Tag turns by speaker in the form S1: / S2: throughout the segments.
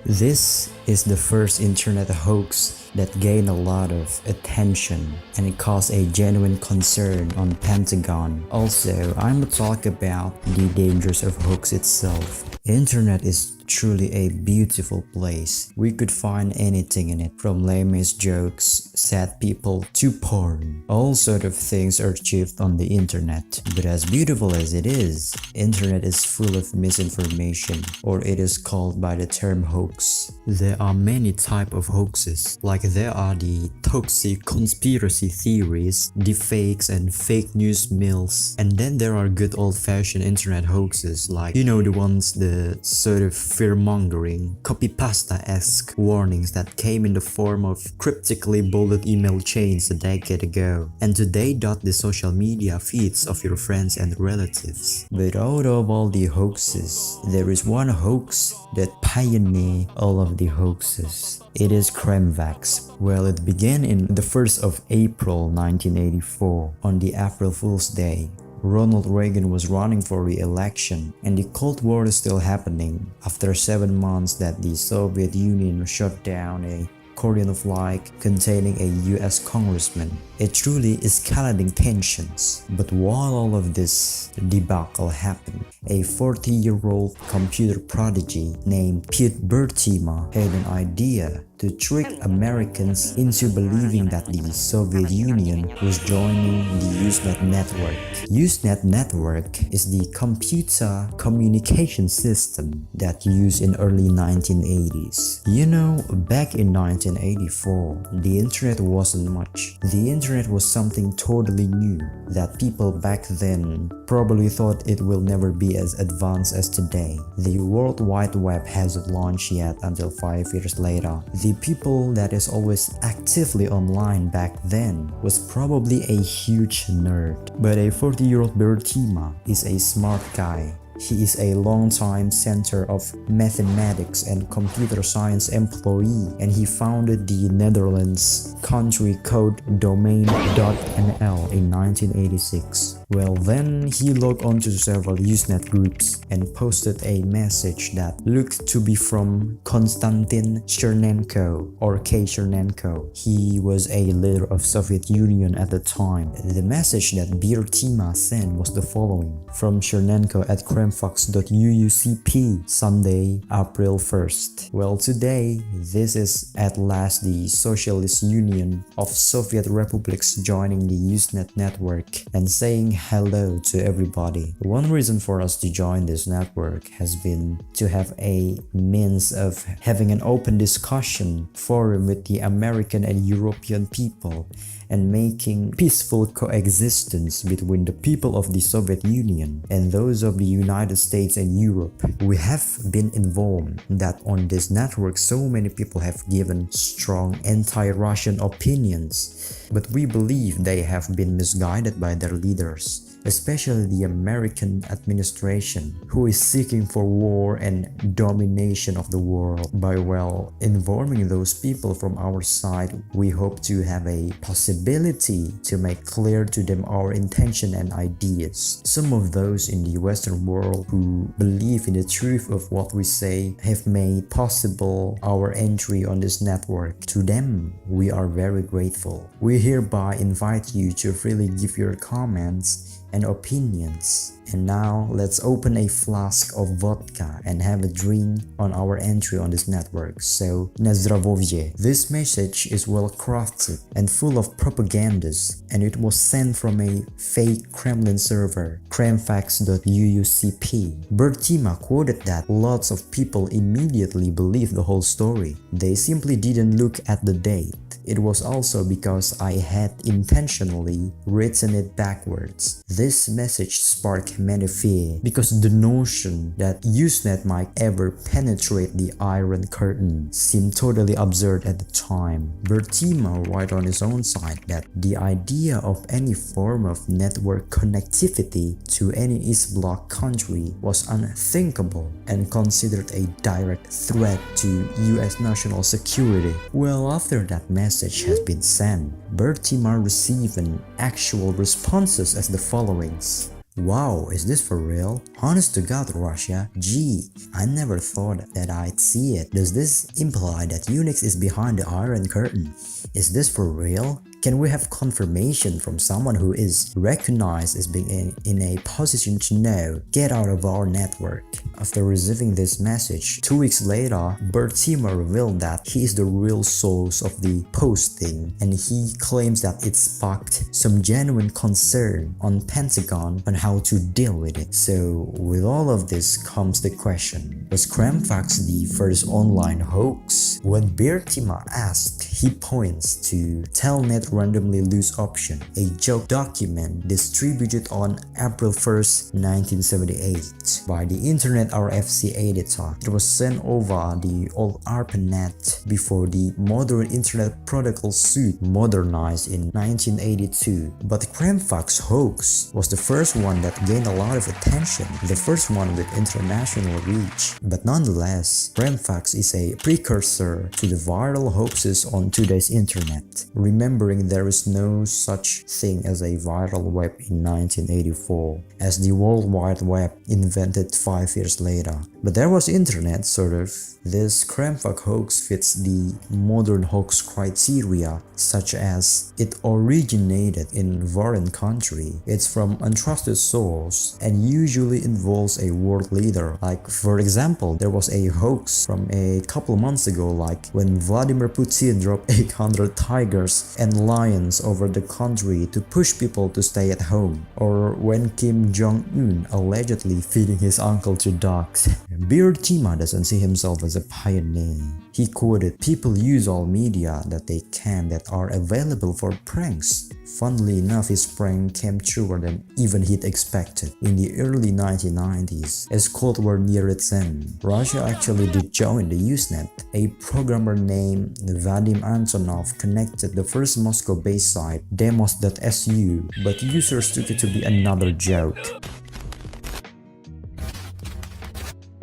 S1: This is the first internet hoax that gained a lot of attention and it caused a genuine concern on Pentagon. Also, I'm gonna talk about the dangers of hoax itself. Internet is truly a beautiful place. We could find anything in it, from lamest jokes, sad people, to porn. All sort of things are achieved on the internet. But as beautiful as it is, internet is full of misinformation, or it is called by the term hoax. There are many types of hoaxes, like there are the toxic conspiracy theories, deepfakes and fake news mills, and then there are good old-fashioned internet hoaxes, like the ones, the sort of fear-mongering, copypasta-esque warnings that came in the form of cryptically bolded email chains a decade ago, and today dot the social media feeds of your friends and relatives. But out of all the hoaxes, there is one hoax that pioneered all of the hoaxes. It is Kremvax. Well, it began in the 1st of April 1984, on the April Fool's Day. Ronald Reagan was running for re-election, and the Cold War is still happening. After 7 months that the Soviet Union shot down a Korean flag containing a US congressman, it truly escalating tensions. But while all of this debacle happened, a 40-year-old computer prodigy named Piet Beertema had an idea to trick Americans into believing that the Soviet Union was joining the Usenet network. Usenet network is the computer communication system that used in early 1980s. Back in 1984, the internet wasn't much. The internet was something totally new that people back then probably thought it will never be as advanced as today. The World Wide Web hasn't launched yet until 5 years later. The people that is always actively online back then was probably a huge nerd. But a 40-year-old Beertema is a smart guy. He is a long-time Center of Mathematics and Computer Science employee, and he founded the Netherlands country code domain.nl in 1986. Well, then he logged onto several Usenet groups and posted a message that looked to be from Konstantin Chernenko, or K. Chernenko. He was a leader of Soviet Union at the time. The message that Beertema sent was the following: from Chernenko at Kremvax.uucp, Sunday, April 1st. Well, today, this is at last the Socialist Union of Soviet Republics joining the Usenet network and saying hello to everybody. One reason for us to join this network has been to have a means of having an open discussion forum with the American and European people and making peaceful coexistence between the people of the Soviet Union and those of the United States and Europe. We have been informed that on this network so many people have given strong anti-Russian opinions, but we believe they have been misguided by their leaders, especially the American administration, who is seeking for war and domination of the world. By informing those people from our side, we hope to have a possibility to make clear to them our intention and ideas. Some of those in the Western world who believe in the truth of what we say have made possible our entry on this network. To them, we are very grateful. We hereby invite you to freely give your comments and opinions. And now let's open a flask of vodka and have a drink on our entry on this network. So, na zdrowie. This message is well crafted and full of propagandas, and it was sent from a fake Kremlin server, Kremvax.uucp. Beertema quoted that lots of people immediately believed the whole story. They simply didn't look at the date. It was also because I had intentionally written it backwards. This message sparked many fear because the notion that Usenet might ever penetrate the Iron Curtain seemed totally absurd at the time. Beertema wrote on his own side that the idea of any form of network connectivity to any East Bloc country was unthinkable and considered a direct threat to US national security. Well, after that message has been sent, Beertema received an actual responses as the followings. Wow, is this for real? Honest to God, Russia? Gee, I never thought that I'd see it. Does this imply that Unix is behind the Iron Curtain? Is this for real? Can we have confirmation from someone who is recognized as being in a position to know, get out of our network? After receiving this message, 2 weeks later, Beertema revealed that he is the real source of the posting, and he claims that it sparked some genuine concern on Pentagon on how to deal with it. So with all of this comes the question, was Kremvax the first online hoax? When Beertema asked, he points to Telnet randomly loose option, a joke document distributed on April 1st, 1978 by the Internet RFC editor. It was sent over the old ARPANET before the modern Internet Protocol suite modernized in 1982. But the Kremvax hoax was the first one that gained a lot of attention, the first one with international reach. But nonetheless, Kremvax is a precursor to the viral hoaxes on today's internet. Remembering there is no such thing as a viral web in 1984, as the World Wide Web invented 5 years later. But there was internet, sort of. This Kremvax hoax fits the modern hoax criteria, such as it originated in foreign country, it's from untrusted source, and usually involves a world leader. Like for example, there was a hoax from a couple months ago, like when Vladimir Putin dropped 800 tigers and lions over the country to push people to stay at home, or when Kim Jong-un allegedly feeding his uncle to dogs. Beertema doesn't see himself as a pioneer. He quoted, "People use all media that they can that are available for pranks." Funnily enough, his prank came truer than even he'd expected. In the early 1990s, as Cold War neared its end, Russia actually did join the Usenet. A programmer named Vadim Antonov connected the first Moscow-based site, demos.su, but users took it to be another joke.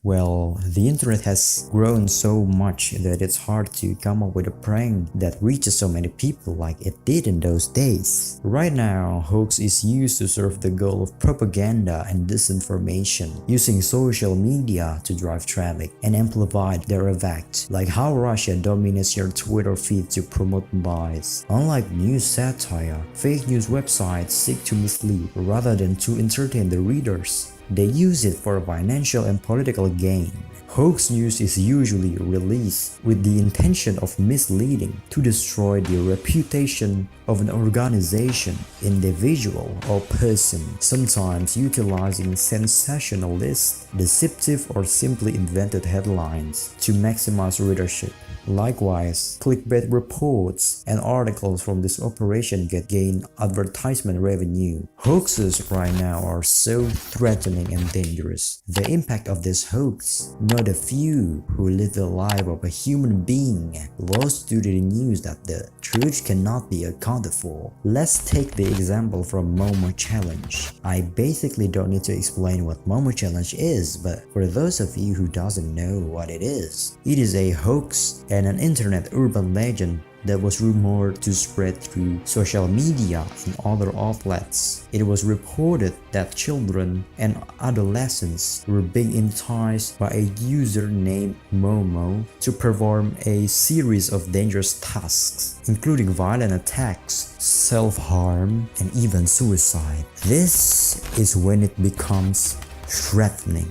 S1: Well, the internet has grown so much that it's hard to come up with a prank that reaches so many people like it did in those days. Right now, hoax is used to serve the goal of propaganda and disinformation, using social media to drive traffic and amplify their effect, like how Russia dominates your Twitter feed to promote lies. Unlike news satire, fake news websites seek to mislead rather than to entertain the readers. They use it for financial and political gain. Hoax news is usually released with the intention of misleading, to destroy the reputation of an organization, individual, or person, sometimes utilizing sensationalist, deceptive, or simply invented headlines to maximize readership. Likewise, clickbait reports and articles from this operation gain advertisement revenue. Hoaxes right now are so threatening and dangerous. The impact of this hoax, not a few who live the life of a human being, lost due to the news that the truth cannot be accounted for. Let's take the example from Momo Challenge. I basically don't need to explain what Momo Challenge is, but for those of you who doesn't know what it is a hoax and an internet urban legend that was rumored to spread through social media and other outlets. It was reported that children and adolescents were being enticed by a user named Momo to perform a series of dangerous tasks, including violent attacks, self-harm, and even suicide. This is when it becomes threatening.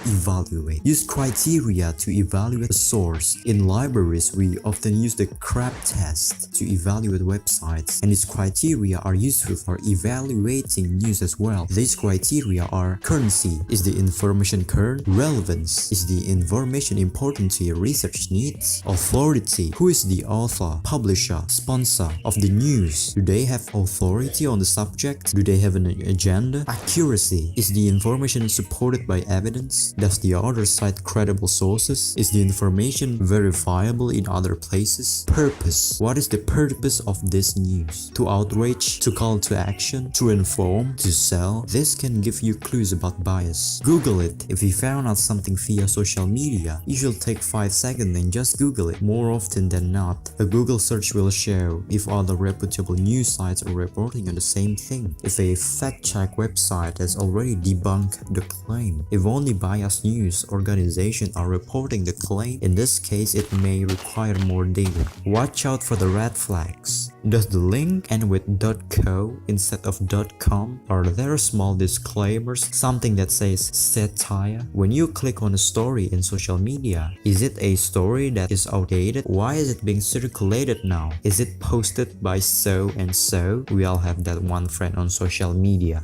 S1: Evaluate. Use criteria to evaluate a source. In libraries, we often use the CRAP test to evaluate websites, and these criteria are useful for evaluating news as well. These criteria are: currency, is the information current? Relevance, is the information important to your research needs? Authority, who is the author, publisher, sponsor of the news? Do they have authority on the subject? Do they have an agenda? Accuracy, is the information supported by evidence? Does the author cite credible sources? Is the information verifiable in other places? Purpose. What is the purpose of this news? To outrage? To call to action? To inform? To sell? This can give you clues about bias. Google it. If you found out something via social media, you should take 5 seconds and just Google it. More often than not, a Google search will show if other reputable news sites are reporting on the same thing. If a fact-check website has already debunked the claim. If only biased news organizations are reporting the claim, in this case it may require more data. Watch out for the red flags. Does the link end with .co instead of .com? Are there small disclaimers, something that says satire? When you click on a story in social media, is it a story that is outdated? Why is it being circulated now? Is it posted by so and so? We all have that one friend on social media.